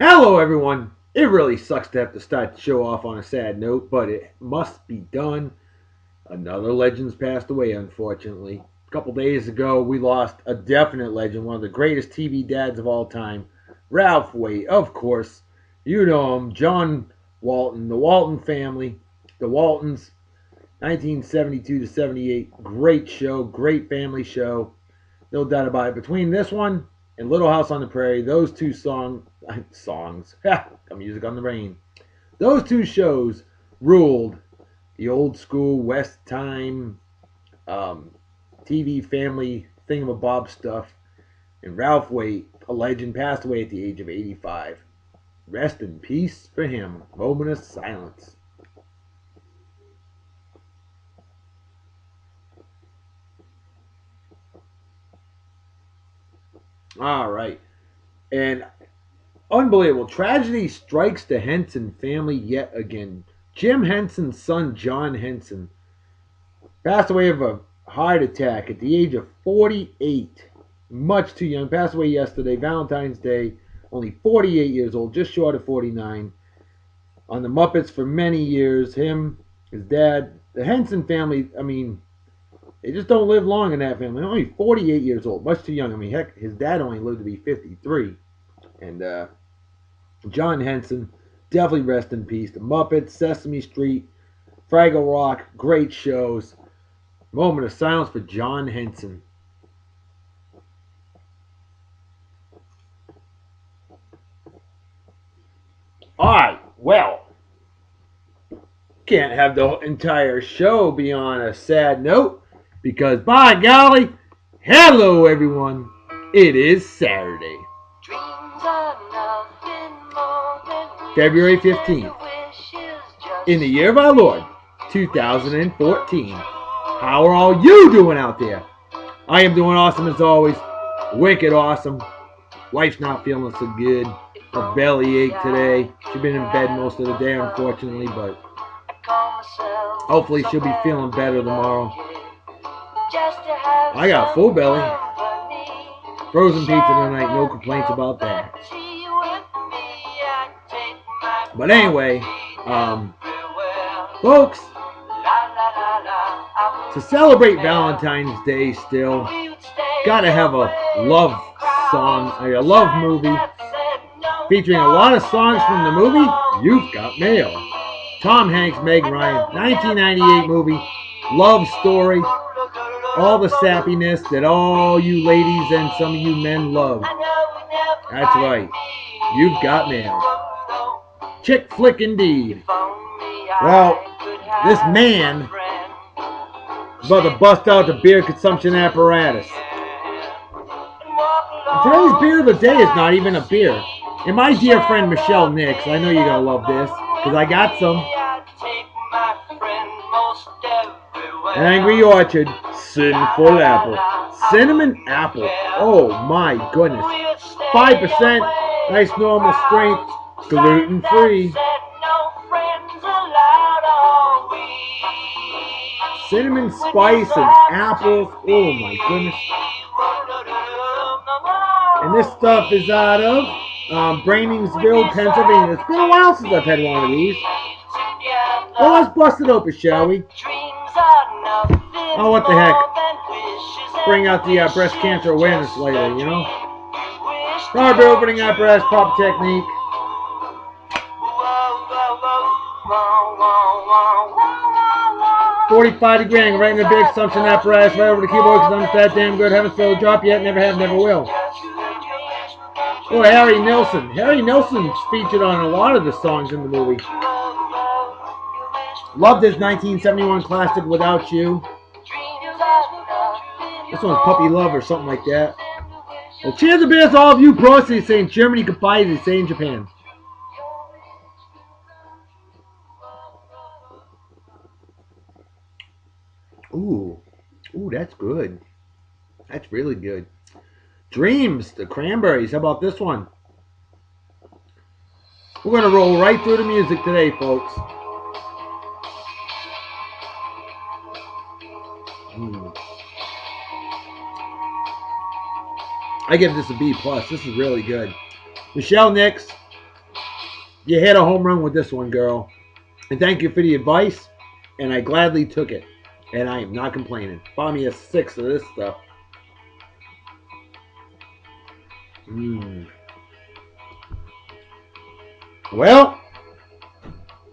Hello, everyone. It really sucks to have to start the show off on a sad note, but it must be done. Another legend's passed away, unfortunately. A couple days ago, we lost a definite legend, one of the greatest TV dads of all time, Ralph Waite, of course. You know him, John Walton, the Walton family, the Waltons, 1972 to 78. Great show, great family show. No doubt about it. Between this one and Little House on the Prairie, those two songs, got music on the brain. Those two shows ruled the old school West time um, TV family thingamabob stuff. And Ralph Waite, a legend, passed away at the age of 85. Rest in peace for him. Moment of silence. All right. And unbelievable. Tragedy strikes the Henson family yet again. Jim Henson's son, John Henson, passed away of a heart attack at the age of 48. Much too young. Passed away yesterday, Valentine's Day. Only 48 years old, just short of 49. On the Muppets for many years. Him, his dad, the Henson family, I mean, they just don't live long in that family. They're only 48 years old, much too young. I mean, heck, his dad only lived to be 53. And John Henson, definitely rest in peace. The Muppets, Sesame Street, Fraggle Rock, great shows. Moment of silence for John Henson. All right, well, can't have the entire show be on a sad note because, by golly, hello everyone, it is Saturday, February 15th, in the year of our Lord, 2014. How are all you doing out there? I am doing awesome as always, wicked awesome. Wife's not feeling so good. Her belly ache today. She's been in bed most of the day, unfortunately, but hopefully she'll be feeling better tomorrow. I got a full belly. Frozen pizza tonight, no complaints about that. But anyway, folks, to celebrate Valentine's Day still, gotta have a love song, a love movie featuring a lot of songs from the movie You've Got Mail. Tom Hanks, Meg Ryan, 1998 movie, love story, all the sappiness that all you ladies and some of you men love. That's right, You've Got Mail. Chick flick indeed. Well, this man is about to bust out the beer consumption apparatus. Today's beer of the day is not even a beer. And my dear friend Michelle Nix, I know you're going to love this, because I got some. Angry Orchard, Sinful Apple. Cinnamon Apple. Oh my goodness. 5%, nice normal strength, gluten free. Cinnamon spice and apples. Oh my goodness. And this stuff is out of Brainingsville, Pennsylvania. It's been a while since I've had one of these. Well, let's bust it open, shall we? Oh, what the heck. Bring out the breast cancer awareness later, you know? Start by opening apparatus, proper technique. $45 grand, right in the big assumption apparatus, right over the keyboard, because I'm just that damn good. Haven't spelled drop yet, never have, never will. Oh, Harry Nilsson. Harry Nilsson's featured on a lot of the songs in the movie. Loved his 1971 classic, Without You. This one's Puppy Love or something like that. Well, cheers to beers to all of you pros, they say in Germany, goodbye, they say in Japan. Ooh, that's good. That's really good. Dreams, the Cranberries. How about this one? We're going to roll right through the music today, folks. I give this a B+. This is really good. Michelle Nix, You hit a home run with this one, girl. And thank you for the advice, and I gladly took it. And I am not complaining. Buy me a 6 of this stuff. Well,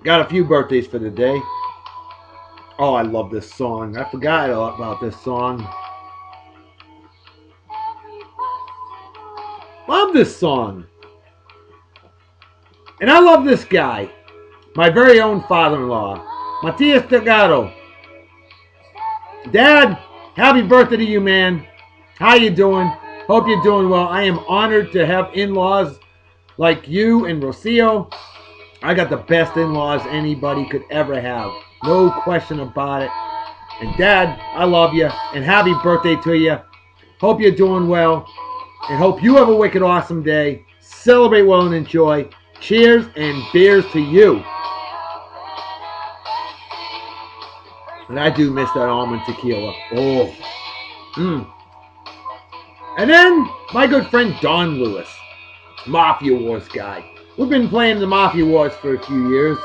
got a few birthdays for the day. Oh, I love this song. I forgot about this song. Love this song. And I love this guy. My very own father-in-law, Matias Delgado. Dad, happy birthday to you, man. How you doing? Hope you're doing well. I am honored to have in-laws like you and Rocio. I got the best in-laws anybody could ever have. No question about it. And Dad, I love you. And happy birthday to you. Hope you're doing well. And hope you have a wicked awesome day. Celebrate well and enjoy. Cheers and beers to you. And I do miss that almond tequila. Oh. And then my good friend Don Lewis, Mafia Wars guy. We've been playing the Mafia Wars for a few years.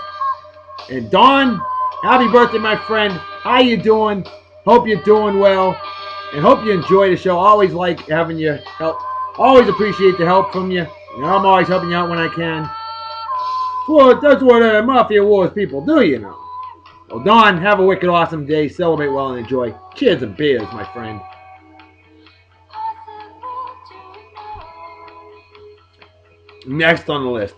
And Don, happy birthday, my friend. How you doing? Hope you're doing well. And hope you enjoy the show. Always like having your help. Always appreciate the help from you. And I'm always helping you out when I can. Well, that's what Mafia Wars people do, you know. Well, Don, have a wicked awesome day. Celebrate well and enjoy. Cheers and beers, my friend. Next on the list,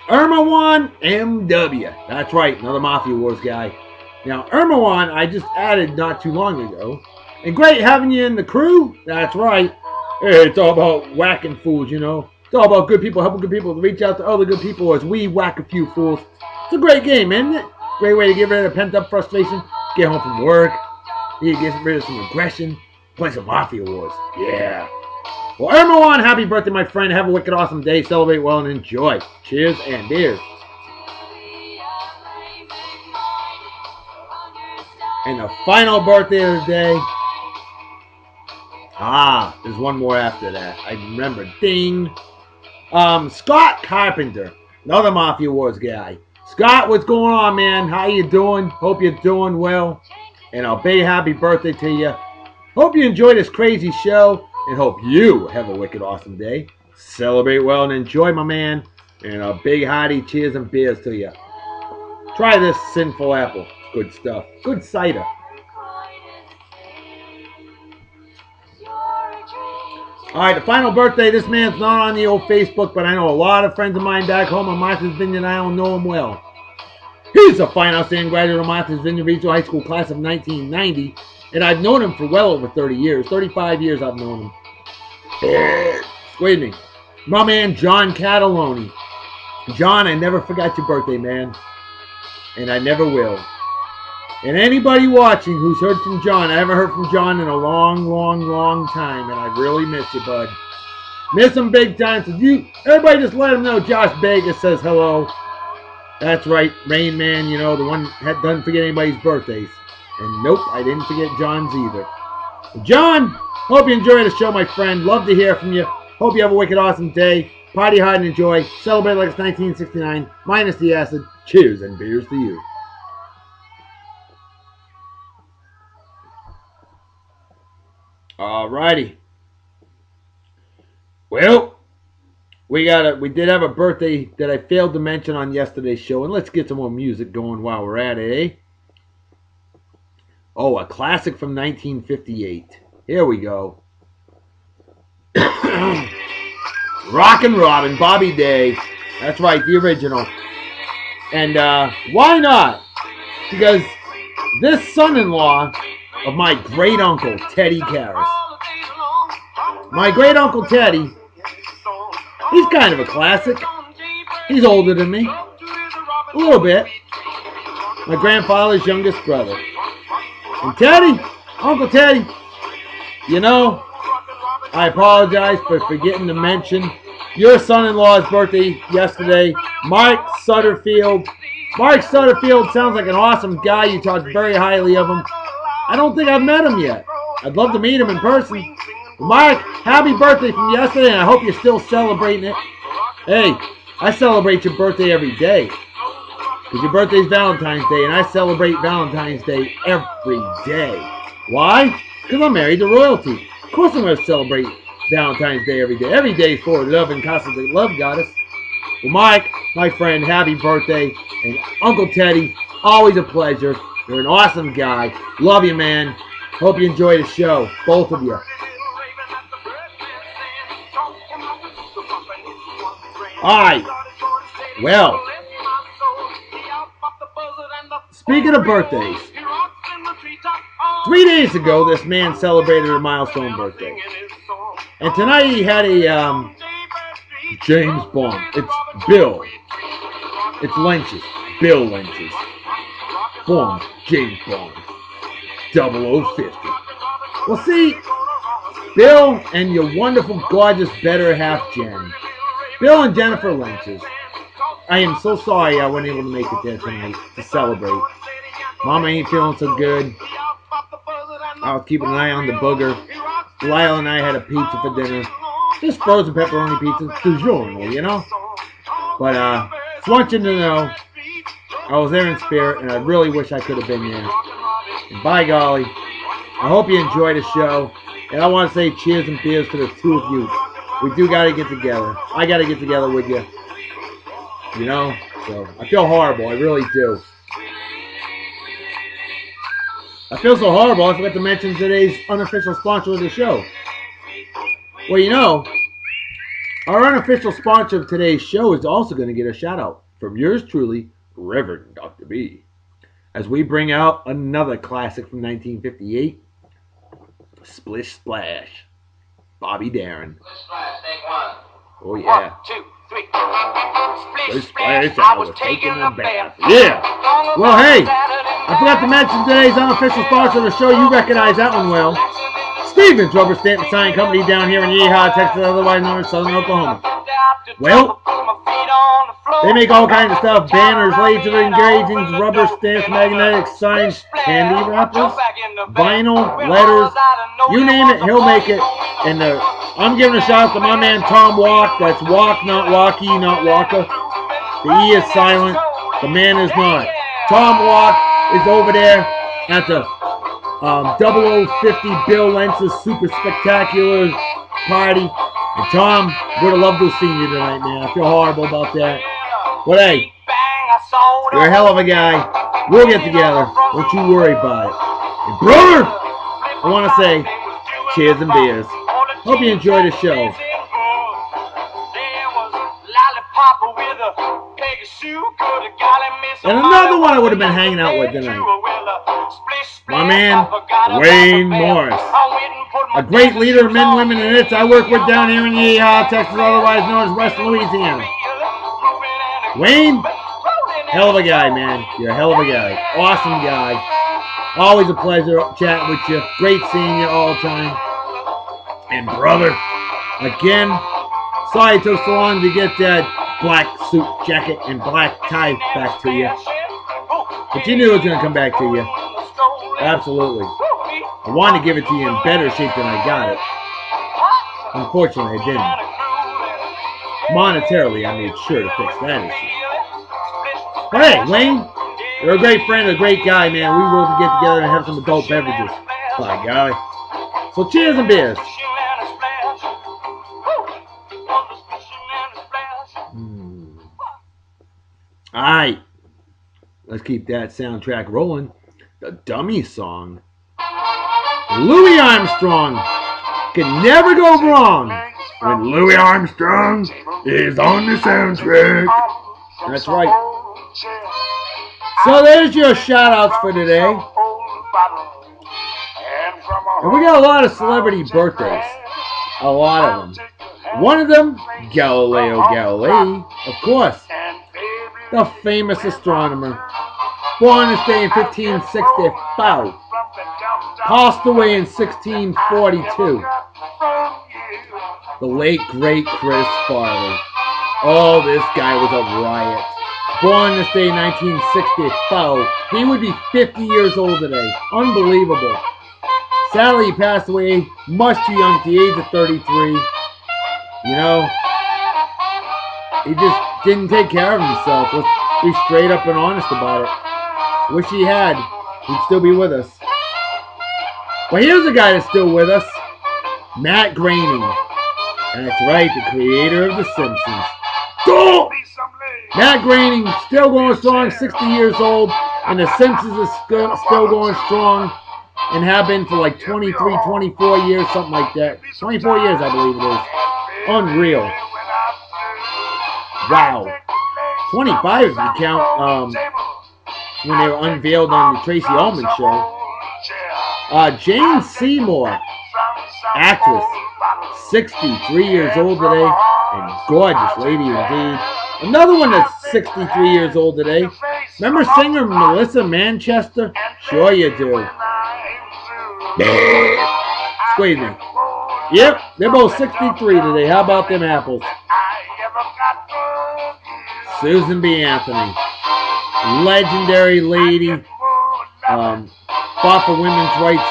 Irmawan MW. That's right, another Mafia Wars guy. Now, Irmawan, I just added not too long ago. And great having you in the crew. That's right. Hey, it's all about whacking fools, you know. It's all about good people, helping good people to reach out to other good people as we whack a few fools. It's a great game, isn't it? Great way to get rid of pent-up frustration. Get home from work. You get rid of some aggression. Play some Mafia Wars. Yeah. Well, Irmawan, happy birthday, my friend. Have a wicked awesome day. Celebrate well and enjoy. Cheers and beers. And the final birthday of the day. There's one more after that. I remember. Ding. Scott Carpenter. Another Mafia Wars guy. Scott, what's going on, man? How you doing? Hope you're doing well. And a big happy birthday to you. Hope you enjoy this crazy show. And hope you have a wicked awesome day. Celebrate well and enjoy, my man. And a big hearty cheers and beers to you. Try this Sinful Apple. Good stuff. Good cider. Alright, the final birthday. This man's not on the old Facebook, but I know a lot of friends of mine back home on Martha's Vineyard Island know him well. He's a fine outstanding graduate of Martha's Vineyard Regional High School class of 1990. And I've known him for well over 30 years. 35 years I've known him. Excuse me. My man, John Cataloni. John, I never forgot your birthday, man. And I never will. And anybody watching who's heard from John, I haven't heard from John in a long, long, long time. And I really miss you, bud. Miss him big time. So everybody just let him know Josh Vegas says hello. That's right. Rain Man, you know, the one that doesn't forget anybody's birthdays. And nope, I didn't forget John's either. John, hope you enjoy the show, my friend. Love to hear from you. Hope you have a wicked awesome day. Party hard and enjoy. Celebrate like it's 1969. Minus the acid. Cheers and beers to you. Alrighty. Well, we did have a birthday that I failed to mention on yesterday's show. And let's get some more music going while we're at it, eh? Oh, a classic from 1958. Here we go. Rockin' Robin, Bobby Day. That's right, the original. And why not? Because this son-in-law of my great-uncle, Teddy Karras. My great-uncle Teddy, he's kind of a classic. He's older than me. A little bit. My grandfather's youngest brother. And Teddy, Uncle Teddy, you know, I apologize for forgetting to mention your son-in-law's birthday yesterday, Mark Sutterfield. Mark Sutterfield sounds like an awesome guy. You talked very highly of him. I don't think I've met him yet. I'd love to meet him in person. Mark, happy birthday from yesterday, and I hope you're still celebrating it. Hey, I celebrate your birthday every day. Because your birthday's Valentine's Day, and I celebrate Valentine's Day every day. Why? Because I'm married to royalty. Of course I'm going to celebrate Valentine's Day every day. Every day is for love and constantly love, goddess. Well, Mike, my friend, happy birthday. And Uncle Teddy, always a pleasure. You're an awesome guy. Love you, man. Hope you enjoy the show, both of you. Alright. Well, speaking of birthdays, 3 days ago, this man celebrated a milestone birthday. And tonight he had a James Bond. It's Bill. It's Lynch's. Bill Lynch's. Bond. James Bond. 0050. Well, see, Bill and your wonderful, gorgeous, better half, Jen. Bill and Jennifer Lynch's. I am so sorry I wasn't able to make it there tonight to celebrate. Mama ain't feeling so good. I was keeping an eye on the booger. Lyle and I had a pizza for dinner. Just frozen pepperoni pizza. Du jour, you know? But, just want you to know, I was there in spirit, and I really wish I could have been there. And by golly, I hope you enjoy the show. And I want to say cheers and beers to the two of you. We do got to get together. I got to get together with you. You know? So, I feel horrible. I really do. I feel so horrible, I forgot to mention today's unofficial sponsor of the show. Well, you know, our unofficial sponsor of today's show is also going to get a shout out from yours truly, Reverend Dr. B. As we bring out another classic from 1958, Splish Splash, Bobby Darin. Oh yeah. 1, 2, 3. Splish Splash, I was taking a bath. Yeah. Well, hey, I forgot to mention today's unofficial sponsor of the show. You recognize that one well. Stevens Rubber Stamp and Sign Company down here in Yeehaw, Texas, otherwise known as Southern Oklahoma. Well, they make all kinds of stuff. Banners, laser engravings, rubber stamps, magnetic signs, candy wrappers, vinyl, letters, you name it, he'll make it. And I'm giving a shout out to my man Tom Walk. That's Walk, not Walkie, not Walker. The E is silent. The man is not. Tom Walk is over there at the 0050 Bill Lynch's Super Spectacular party. And Tom, would have loved to have seen you tonight, man. I feel horrible about that. But hey, you're a hell of a guy. We'll get together. Don't you worry about it. And brother, I want to say cheers and beers. Hope you enjoy the show. And another one I would have been hanging out with tonight. My man, Wayne Morris. A great leader of men, women, and hits I work with down here in Yeehaw, Texas, otherwise known as West Louisiana. Wayne, hell of a guy, man. You're a hell of a guy. Awesome guy. Always a pleasure chatting with you. Great seeing you all the time. And brother, again, sorry it took so long to get that black suit jacket and black tie back to you. But you knew it was going to come back to you. Absolutely. I wanted to give it to you in better shape than I got it. Unfortunately, I didn't. Monetarily, I made sure to fix that issue. But hey, Wayne, you're a great friend, a great guy, man. We will get together and have some adult beverages. By golly. So cheers and beers. Alright. Let's keep that soundtrack rolling. The Dummy Song. Louis Armstrong can never go wrong when Louis Armstrong is on the soundtrack. That's right. So there's your shout outs for today. And we got a lot of celebrity birthdays. A lot of them. One of them, Galileo Galilei, of course. The famous astronomer. Born this day in 1565. Passed away in 1642. The late, great Chris Farley. Oh, this guy was a riot. Born this day in 1965. He would be 50 years old today. Unbelievable. Sadly, he passed away much too young at the age of 33. You know, He just didn't take care of himself. Let's be straight up and honest about it. Wish he had. He'd still be with us. Well, here's a guy that's still with us. Matt Groening. That's right, the creator of The Simpsons. Go! Matt Groening still going strong, 60 years old, and The Simpsons is still going strong and have been for like 23, 24 years, something like that. 24 years, I believe it is. Unreal. Wow. 25 if you count when they were unveiled on the Tracy Ullman show. Jane Seymour, actress, 63 years old today, and gorgeous lady indeed. Another one that's 63 years old today. Remember singer Melissa Manchester? Sure you do. Squeeze me. Yep, they're both 63 today. How about them apples? Susan B. Anthony. Legendary lady. Fought for women's rights.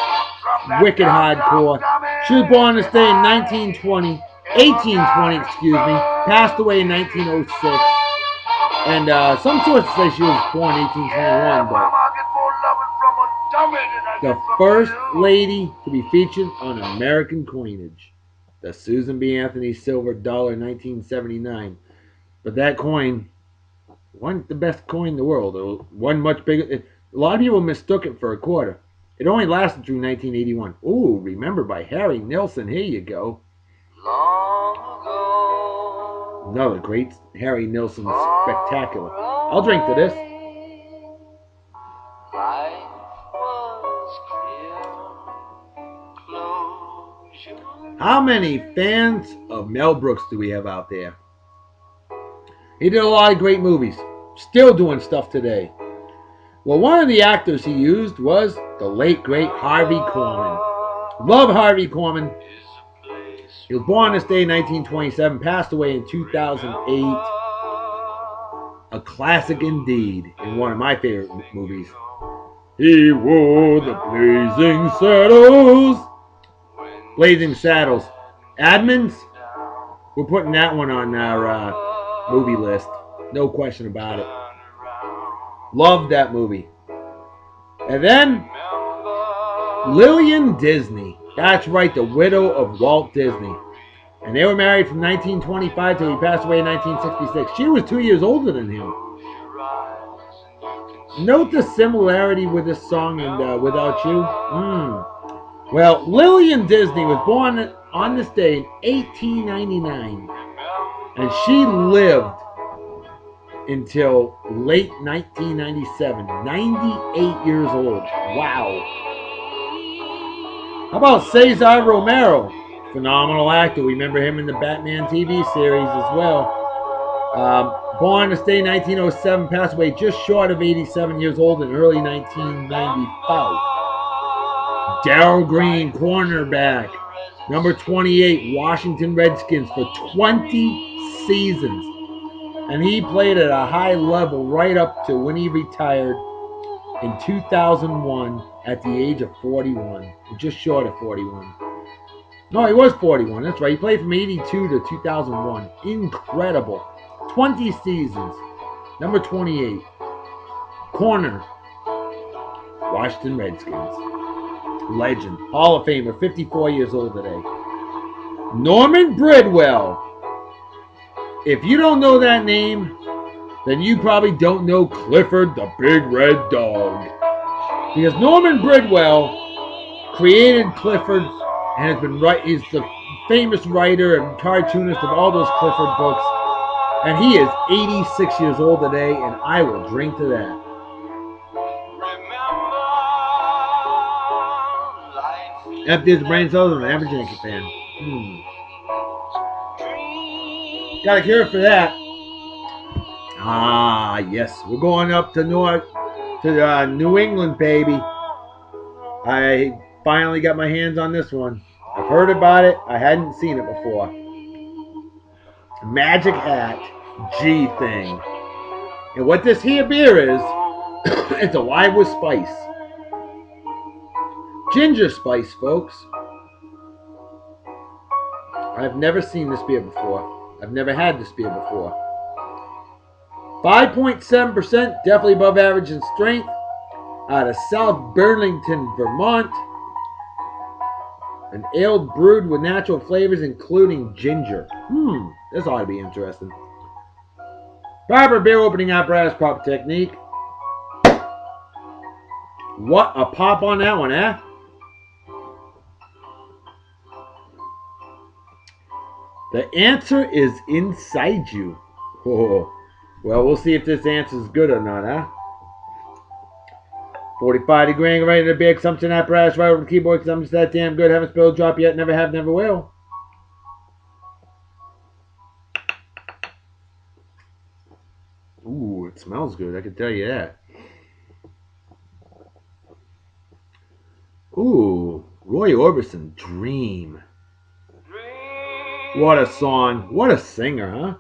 Wicked hardcore. She was born this day in 1820, excuse me. Passed away in 1906. And some sources say she was born in 1821, but the first lady to be featured on American coinage. The Susan B. Anthony silver dollar 1979. But that coin wasn't the best coin in the world. It wasn't much bigger. A lot of people mistook it for a quarter. It only lasted through 1981. Ooh, remembered by Harry Nilsson. Here you go. Another great Harry Nilsson spectacular. I'll drink to this. How many fans of Mel Brooks do we have out there? He did a lot of great movies. Still doing stuff today. Well, one of the actors he used was the late, great Harvey Korman. Love Harvey Korman. He was born this day in 1927, passed away in 2008. A classic indeed in one of my favorite movies. He wore the blazing saddles. Blazing Saddles. Admins, we're putting that one on our movie list. No question about it. Loved that movie. And then Lillian Disney. That's right, the widow of Walt Disney. And they were married from 1925 till he passed away in 1966. She was 2 years older than him. Note the similarity with this song and Without You. Well, Lillian Disney was born on this day in 1899. And she lived until late 1997. 98 years old. Wow. How about Cesar Romero? Phenomenal actor. We remember him in the Batman TV series as well. Born this day in 1907, passed away just short of 87 years old in early 1995. Darryl Green, cornerback. Number 28, Washington Redskins for 20 seasons. And he played at a high level right up to when he retired in 2001 at the age of 41. Just short of 41. No, he was 41. That's right. He played from 82 to 2001. Incredible. 20 seasons. Number 28. Corner. Washington Redskins. Legend. Hall of Famer. 54 years old today. Norman Bridwell. If you don't know that name, then you probably don't know Clifford the Big Red Dog. Because Norman Bridwell created Clifford and has been he's the famous writer and cartoonist of all those Clifford books. And he is 86 years old today, and I will drink to that. After this, Brian Sullivan, an average Yankee fan. Gotta cure for that. Ah, yes. We're going up to New England, baby. I finally got my hands on this one. I've heard about it. I hadn't seen it before. Magic Hat G thing. And what this here beer is, it's alive with spice. Ginger spice, folks. I've never seen this beer before. I've never had this beer before. 5.7%, definitely above average in strength. Out of South Burlington, Vermont. An ale brewed with natural flavors, including ginger. This ought to be interesting. Proper beer opening apparatus, proper technique. What a pop on that one, eh? The answer is inside you. Oh. Well, we'll see if this answer is good or not, huh? 45 degree right in the beer consumption apparatus, right over the keyboard, because I'm just that damn good. Haven't spilled, drop yet, never have, never will. Ooh, it smells good, I can tell you that. Ooh, Roy Orbison, Dream. What a song. What a singer, huh?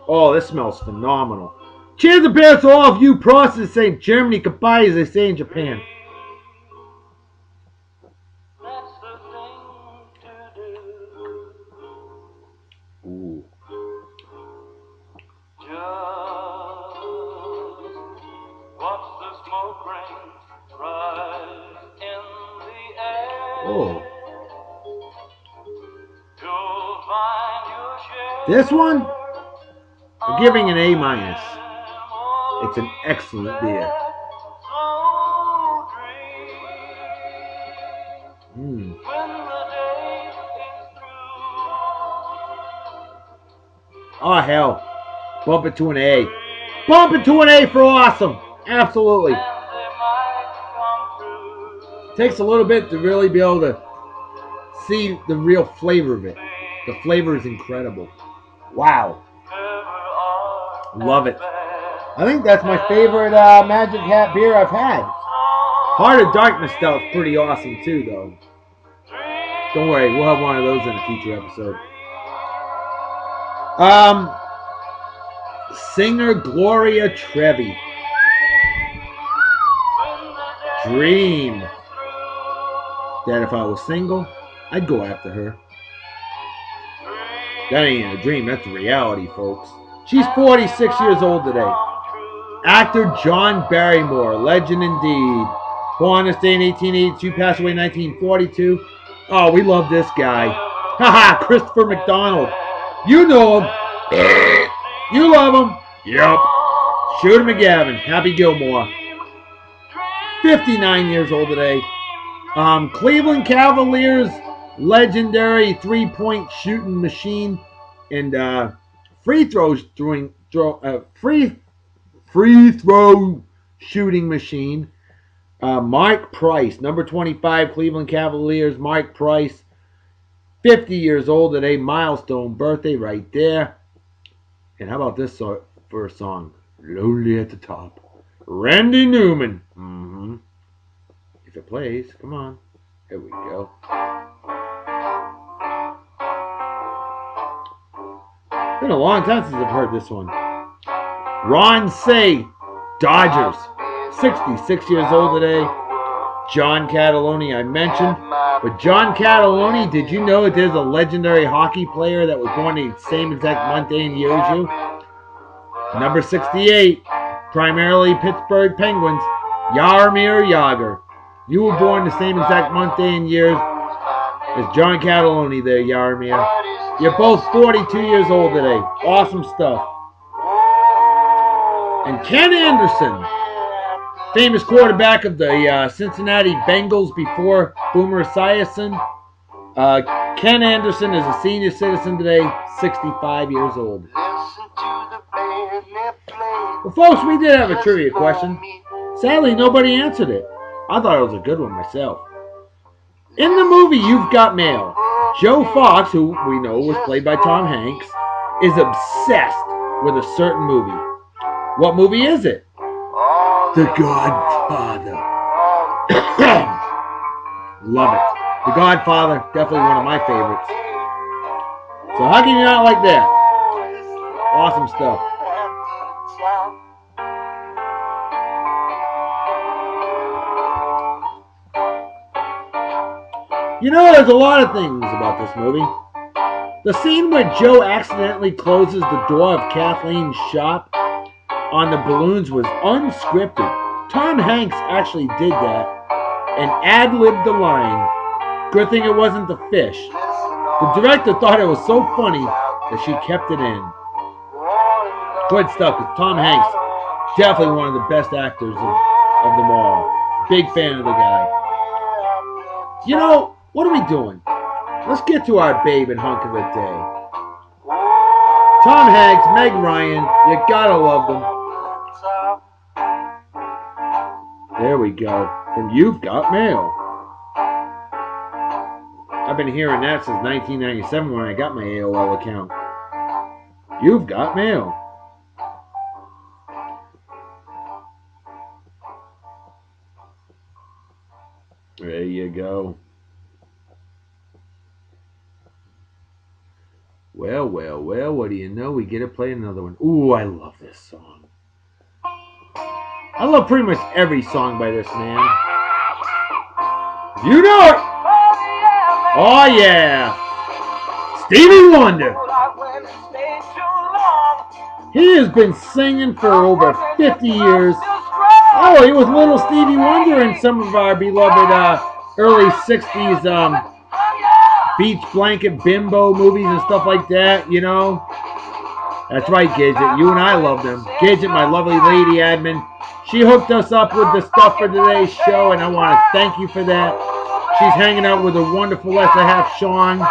Oh, this smells phenomenal. Cheers and beers to all of you process St. Germany, goodbye, as they say in Japan. Ooh. Oh. This one, we're giving an A-. It's an excellent beer. Oh, hell. Bump it to an A. Bump it to an A for awesome. Absolutely. Takes a little bit to really be able to see the real flavor of it. The flavor is incredible. Wow. Love it. I think that's my favorite Magic Hat beer I've had. Heart of Darkness Stout's pretty awesome too, though. Don't worry, we'll have one of those in a future episode. Singer Gloria Trevi. Dream. That if I was single, I'd go after her. That ain't a dream, that's a reality, folks. She's 46 years old today. Actor John Barrymore, legend indeed. Born this day in 1882, passed away in 1942. Oh, we love this guy. Haha, Christopher McDonald. You know him. You love him. Yep. Shooter McGavin, Happy Gilmore. 59 years old today. Cleveland Cavaliers, legendary three-point shooting machine and free throw shooting machine. Mark Price, number 25, Cleveland Cavaliers. Mark Price, 50 years old today. Milestone birthday right there. And how about this for a song? Lonely at the Top. Randy Newman. If it plays, come on. Here we go. Been a long time since I've heard this one. Ron Cey, Dodgers. 66 years old today. John Cataloni, I mentioned. But John Cataloni, did you know that there's a legendary hockey player that was born the same exact month, day, and year as you? Number 68, primarily Pittsburgh Penguins, Jaromir Jagr. You were born the same exact month, day, and year as John Cataloni there, Jaromir. You're both 42 years old today. Awesome stuff. And Ken Anderson, famous quarterback of the Cincinnati Bengals before Boomer Esiason. Ken Anderson is a senior citizen today, 65 years old. Well, folks, we did have a trivia question. Sadly, nobody answered it. I thought it was a good one myself. In the movie You've Got Mail, Joe Fox, who we know was played by Tom Hanks, is obsessed with a certain movie. What movie is it? The Godfather. Love it. The Godfather, definitely one of my favorites. So how can you not like that? Awesome stuff. You know, there's a lot of things about this movie. The scene where Joe accidentally closes the door of Kathleen's shop on the balloons was unscripted. Tom Hanks actually did that and ad-libbed the line. Good thing it wasn't the fish. The director thought it was so funny that she kept it in. Good stuff, because Tom Hanks, definitely one of the best actors of them all. Big fan of the guy. You know, what are we doing? Let's get to our babe and hunk of the day. Tom Hanks, Meg Ryan, you gotta love them. There we go. From You've Got Mail. I've been hearing that since 1997 when I got my AOL account. You've Got Mail. There you go. Well, well, well, what do you know? We get to play another one. Ooh, I love this song. I love pretty much every song by this man. You know it! Oh, yeah! Stevie Wonder! He has been singing for over 50 years. Oh, he was little Stevie Wonder in some of our beloved early 60s beach blanket bimbo movies and stuff like that, you know. That's right, Gidget. You and I love them. Gidget, my lovely lady admin, she hooked us up with the stuff for today's show, and I want to thank you for that. She's hanging out with a wonderful S.A.Half Sean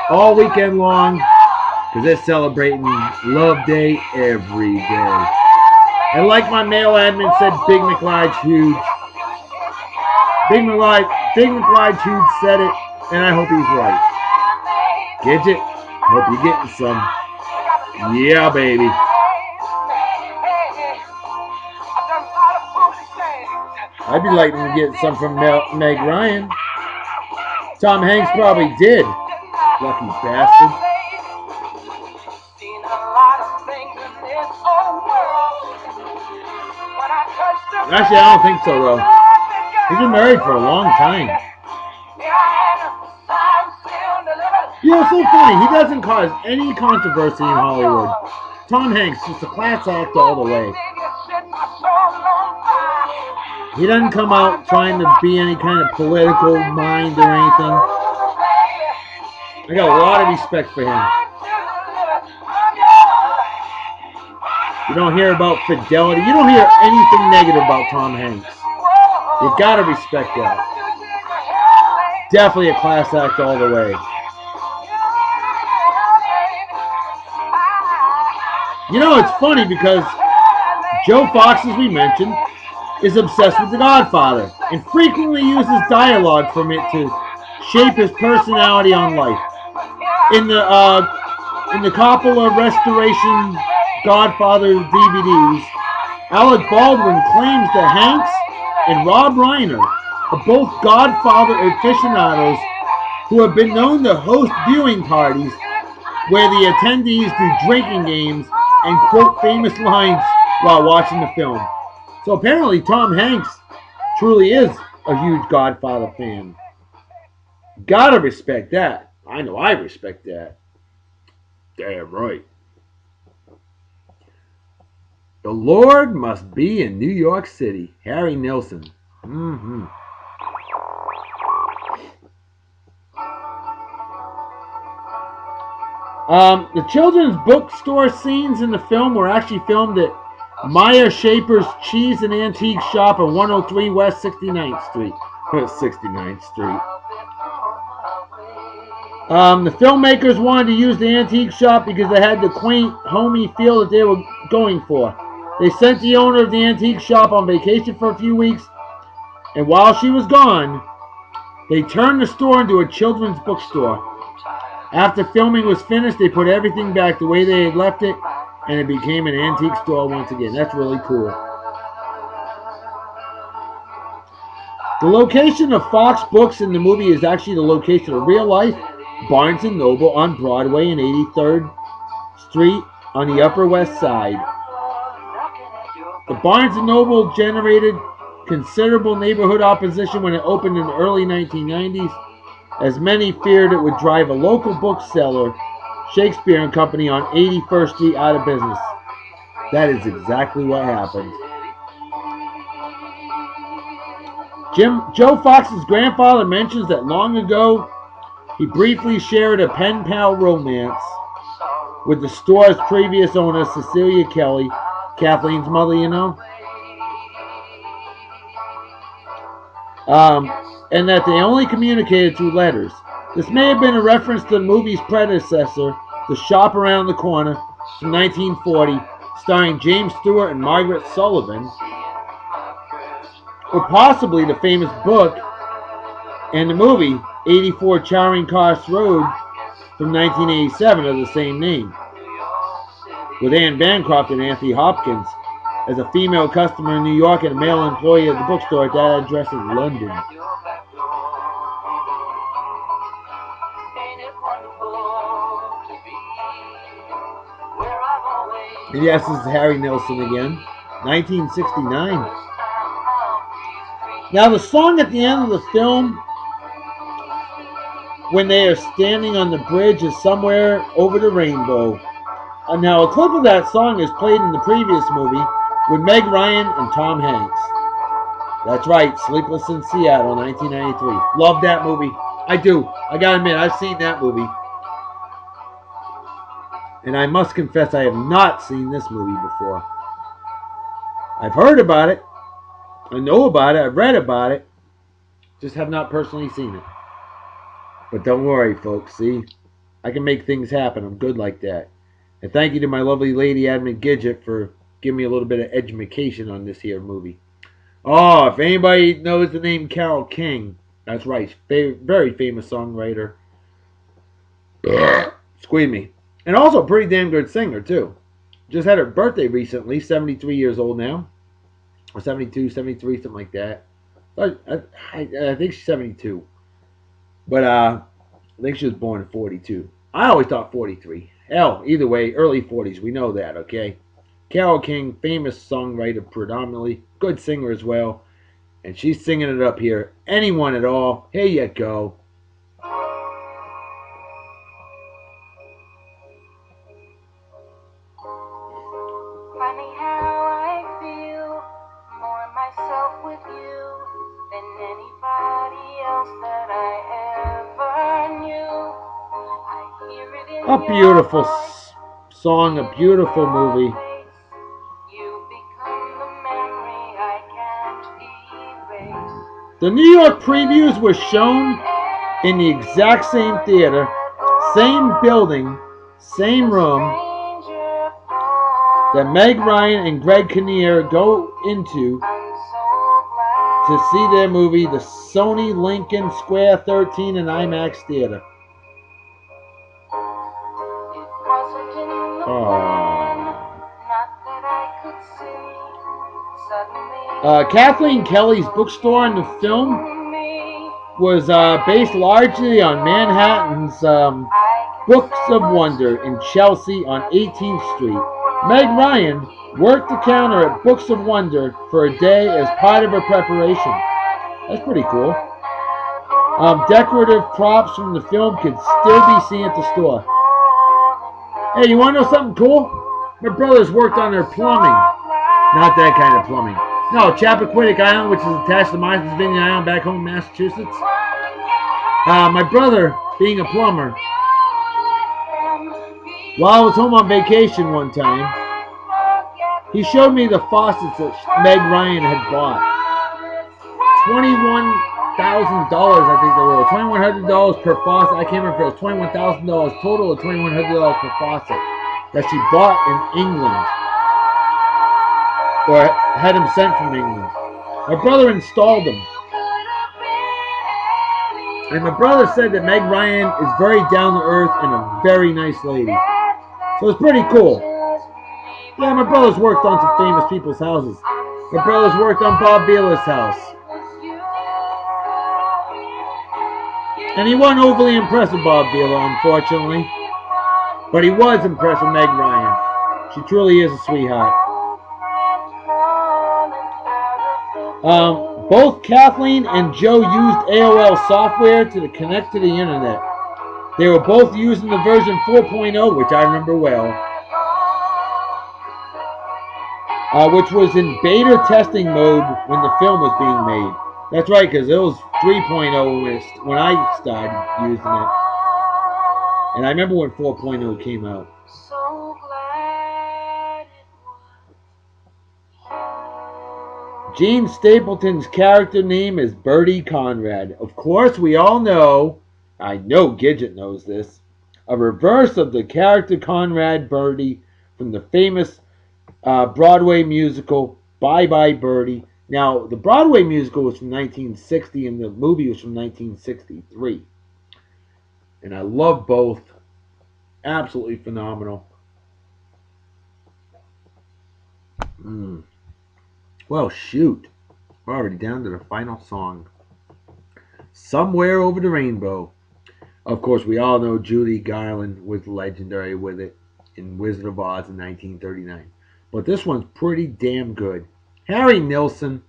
all weekend long because they're celebrating Love Day every day. And like my mail admin said, Big McLeod's huge. Big McLeod's huge said it, and I hope he's right. Gidget, hope you're getting some. Yeah, baby. I'd be liking to get some from Meg Ryan. Tom Hanks probably did. Lucky bastard. Actually, I don't think so, though. He's been married for a long time. You know, so funny. He doesn't cause any controversy in Hollywood. Tom Hanks, just a class act all the way. He doesn't come out trying to be any kind of political mind or anything. I got a lot of respect for him. You don't hear about fidelity. You don't hear anything negative about Tom Hanks. You gotta respect that. Definitely a class act all the way. You know, it's funny because Joe Fox, as we mentioned, is obsessed with The Godfather and frequently uses dialogue from it to shape his personality on life. In the Coppola Restoration Godfather DVDs, Alec Baldwin claims that Hanks and Rob Reiner are both Godfather aficionados who have been known to host viewing parties where the attendees do drinking games and quote famous lines while watching the film. So apparently Tom Hanks truly is a huge Godfather fan. Gotta respect that. I know I respect that. Damn right. The Lord must be in New York City. Harry Nilsson. Mm-hmm. The children's bookstore scenes in the film were actually filmed at Meyer Schaefer's Cheese and Antique Shop on 103 West 69th Street. 69th Street. The filmmakers wanted to use the antique shop because they had the quaint, homey feel that they were going for. They sent the owner of the antique shop on vacation for a few weeks, and while she was gone, they turned the store into a children's bookstore. After filming was finished, they put everything back the way they had left it, and it became an antique store once again. That's really cool. The location of Fox Books in the movie is actually the location of real-life Barnes & Noble on Broadway and 83rd Street on the Upper West Side. The Barnes & Noble generated considerable neighborhood opposition when it opened in the early 1990s, as many feared it would drive a local bookseller Shakespeare and Company on 81st Street out of business. That is exactly what happened. Joe Fox's grandfather mentions that long ago he briefly shared a pen pal romance with the store's previous owner, Cecilia Kelly, Kathleen's mother, you know. And that they only communicated through letters. This may have been a reference to the movie's predecessor, The Shop Around the Corner, from 1940, starring James Stewart and Margaret Sullivan, or possibly the famous book and the movie 84 Charing Cross Road from 1987 of the same name, with Anne Bancroft and Anthony Hopkins as a female customer in New York and a male employee at the bookstore at that address in London. And yes, this is Harry Nilsson again, 1969. Now the song at the end of the film, when they are standing on the bridge, is Somewhere Over the Rainbow. Now a clip of that song is played in the previous movie with Meg Ryan and Tom Hanks. That's right, Sleepless in Seattle, 1993. Love that movie. I do. I gotta admit, I've seen that movie. And I must confess I have not seen this movie before. I've heard about it. I know about it. I've read about it. Just have not personally seen it. But don't worry, folks. See, I can make things happen. I'm good like that. And thank you to my lovely lady, Admin Gidget, for giving me a little bit of education on this here movie. Oh, if anybody knows the name Carole King, that's right. Very famous songwriter. Excuse me. And also a pretty damn good singer, too. Just had her birthday recently, 73 years old now. Or 72, 73, something like that. I think she's 72. But I think she was born in 42. I always thought 43. Hell, either way, early 40s. We know that, okay? Carole King, famous songwriter predominantly. Good singer as well. And she's singing it up here. Anyone at all, here you go. Funny how I feel more myself with you than anybody else that I ever knew. I hear it in a beautiful song, a beautiful movie. You become the memory I can't erase. The New York previews were shown in the exact same theater, same building, same room that Meg Ryan and Greg Kinnear go into to see their movie, the Sony Lincoln Square 13 and IMAX Theater. Kathleen Kelly's bookstore in the film was based largely on Manhattan's Books of Wonder in Chelsea on 18th Street. Meg Ryan worked the counter at Books of Wonder for a day as part of her preparation. That's pretty cool. Decorative props from the film could still be seen at the store. Hey, you want to know something cool? My brothers worked on their plumbing. Not that kind of plumbing. No, Chappaquiddick Island, which is attached to Martha's Vineyard Island back home in Massachusetts. My brother, being a plumber, while I was home on vacation one time, he showed me the faucets that Meg Ryan had bought. $21,000, I think they were. $2,100 per faucet. I can't remember if it was $21,000 total or $2,100 per faucet that she bought in England, or had him sent from England. My brother installed them. And my brother said that Meg Ryan is very down to earth and a very nice lady. So it's pretty cool. Yeah, my brother's worked on some famous people's houses. My brother's worked on Bob Vila's house. And he wasn't overly impressed with Bob Vila, unfortunately. But he was impressed with Meg Ryan. She truly is a sweetheart. Both Kathleen and Joe used AOL software to connect to the internet. They were both using the version 4.0, which I remember well, which was in beta testing mode when the film was being made. That's right, because it was 3.0 when I started using it. And I remember when 4.0 came out. So glad it was. Gene Stapleton's character name is Bertie Conrad. Of course, we all know, I know Gidget knows this, a reverse of the character Conrad Birdie from the famous Broadway musical Bye Bye Birdie. Now, the Broadway musical was from 1960 and the movie was from 1963. And I love both. Absolutely phenomenal. Well, shoot. We're already down to the final song. Somewhere Over the Rainbow. Of course, we all know Judy Garland was legendary with it in Wizard of Oz in 1939. But this one's pretty damn good. Harry Nilsson,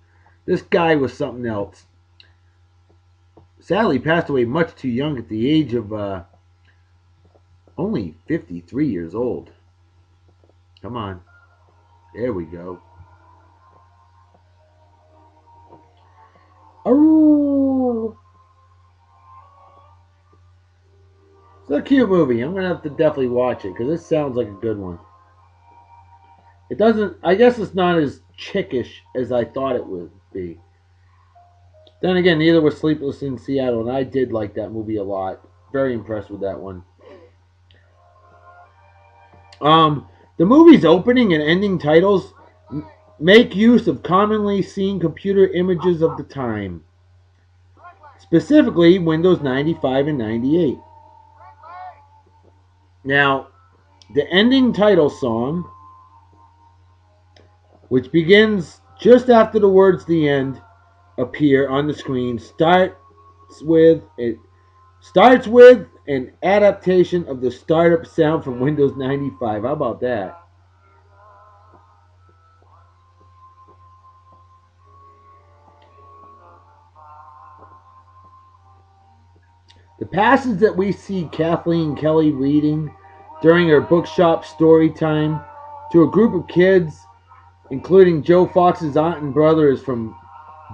this guy was something else. Sadly, passed away much too young at the age of only 53 years old. Come on. There we go. Oh, it's a cute movie. I'm going to have to definitely watch it because this sounds like a good one. It doesn't, I guess it's not as chickish as I thought it would be. Then again, neither was Sleepless in Seattle, and I did like that movie a lot. Very impressed with that one. The movie's opening and ending titles make use of commonly seen computer images of the time, specifically Windows 95 and 98. Now, the ending title song, which begins just after the words "the end" appear on the screen, starts with an adaptation of the startup sound from Windows 95. How about that? The passage that we see Kathleen Kelly reading during her bookshop story time to a group of kids, including Joe Fox's aunt and brother, is from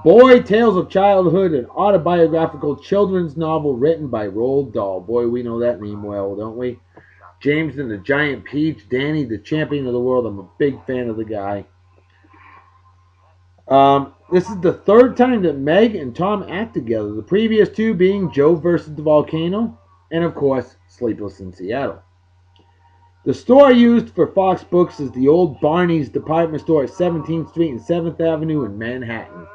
Boy, Tales of Childhood, an autobiographical children's novel written by Roald Dahl. Boy, we know that name well, don't we? James and the Giant Peach, Danny, the champion of the world. I'm a big fan of the guy. This is the third time that Meg and Tom act together. The previous two being Joe versus the Volcano, and of course, Sleepless in Seattle. The store used for Fox Books is the old Barney's department store at 17th Street and 7th Avenue in Manhattan.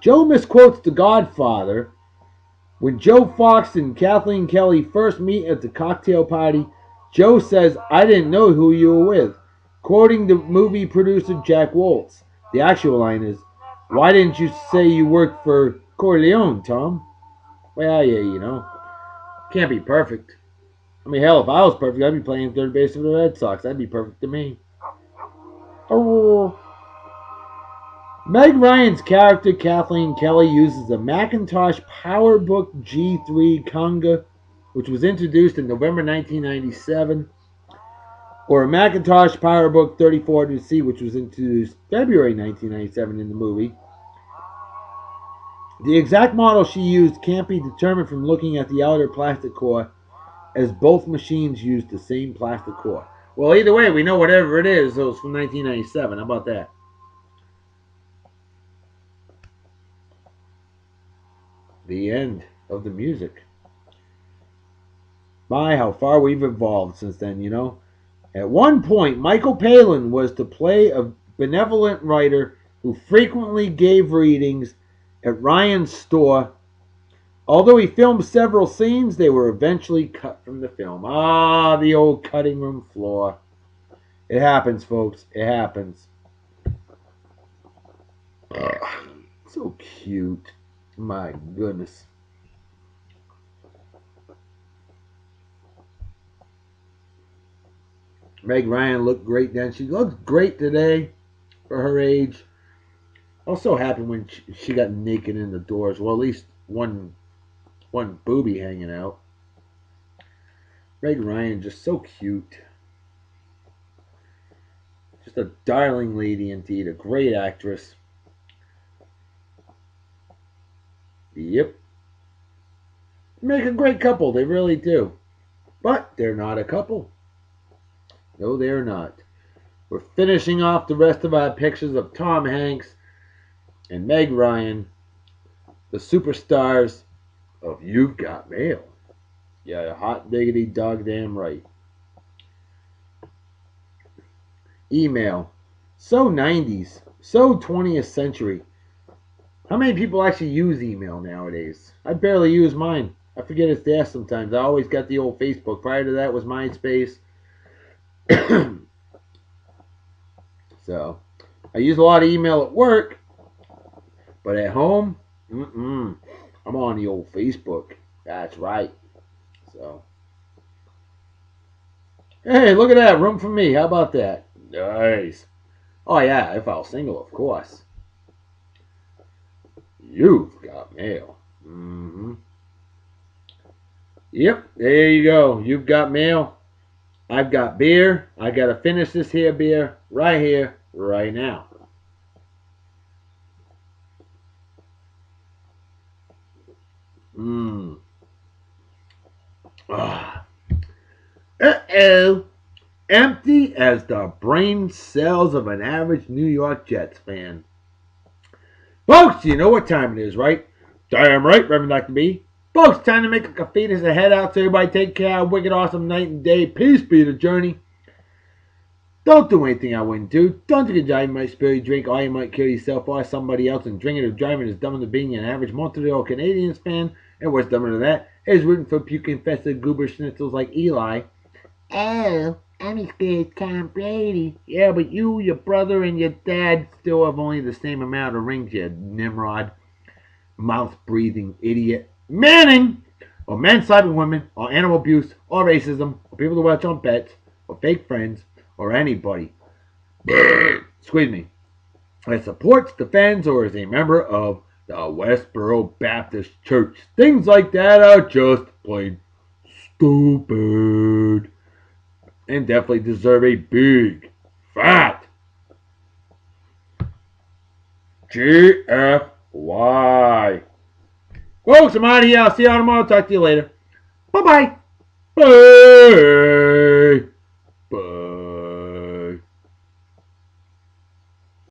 Joe misquotes The Godfather. When Joe Fox and Kathleen Kelly first meet at the cocktail party, Joe says, "I didn't know who you were with," quoting the movie producer Jack Woltz. The actual line is, "Why didn't you say you worked for Corleone, Tom?" Well, yeah, you know. Can't be perfect. I mean, hell, if I was perfect, I'd be playing third base for the Red Sox. That'd be perfect to me. Oh. Meg Ryan's character, Kathleen Kelly, uses a Macintosh PowerBook G3 Conga, which was introduced in November 1997, or a Macintosh PowerBook 3400C, which was introduced February 1997 in the movie. The exact model she used can't be determined from looking at the outer plastic core, as both machines used the same plastic core. Well, either way, we know whatever it is, it was from 1997. How about that? The end of the music. My, how far we've evolved since then, you know. At one point, Michael Palin was to play a benevolent writer who frequently gave readings at Ryan's store. Although he filmed several scenes, they were eventually cut from the film. Ah, the old cutting room floor. It happens, folks. It happens. So cute. My goodness. Meg Ryan looked great then. She looks great today for her age. I was so happy when she got naked in the doors. Well, at least one one booby hanging out. Meg Ryan, just so cute. Just a darling lady indeed. A great actress. Yep. Make a great couple. They really do. But they're not a couple. No, they're not. We're finishing off the rest of our pictures of Tom Hanks and Meg Ryan, the superstars of You've Got Mail. Yeah, hot diggity dog damn right. Email. So 90s. So 20th century. How many people actually use email nowadays? I barely use mine. I forget it's there sometimes. I always got the old Facebook. Prior to that was MySpace. So, I use a lot of email at work. But at home, I'm on the old Facebook. That's right. So, hey, look at that. Room for me. How about that? Nice. Oh, yeah, if I was single, of course. You've got mail. Yep, there you go. You've got mail. I've got beer. I got to finish this here beer right here, right now. Uh-oh. Empty as the brain cells of an average New York Jets fan. Folks, you know what time it is, right? Damn right, Reverend Dr. B. Folks, time to make a fetus and head out so everybody take care. Wicked awesome night and day. Peace be the journey. Don't do anything I wouldn't do. Don't take a job you might spill your drink, or you might kill yourself or somebody else, and drinking or driving is dumber than being an average Montreal Canadiens fan. And what's dumber than that is rooting for puke-infested goober schnitzels like Eli. Oh, I'm scared Tom Brady. Yeah, but you, your brother, and your dad still have only the same amount of rings, you Nimrod. Mouth-breathing idiot. Manning! Or men slapping women, or animal abuse, or racism, or people who watch on bets, or fake friends, or anybody. Excuse me. That supports, defends, or is a member of the Westboro Baptist Church. Things like that are just plain stupid. And definitely deserve a big, fat GFY. Folks, I'm out of here. I'll see you all tomorrow. Talk to you later. Bye-bye. Bye.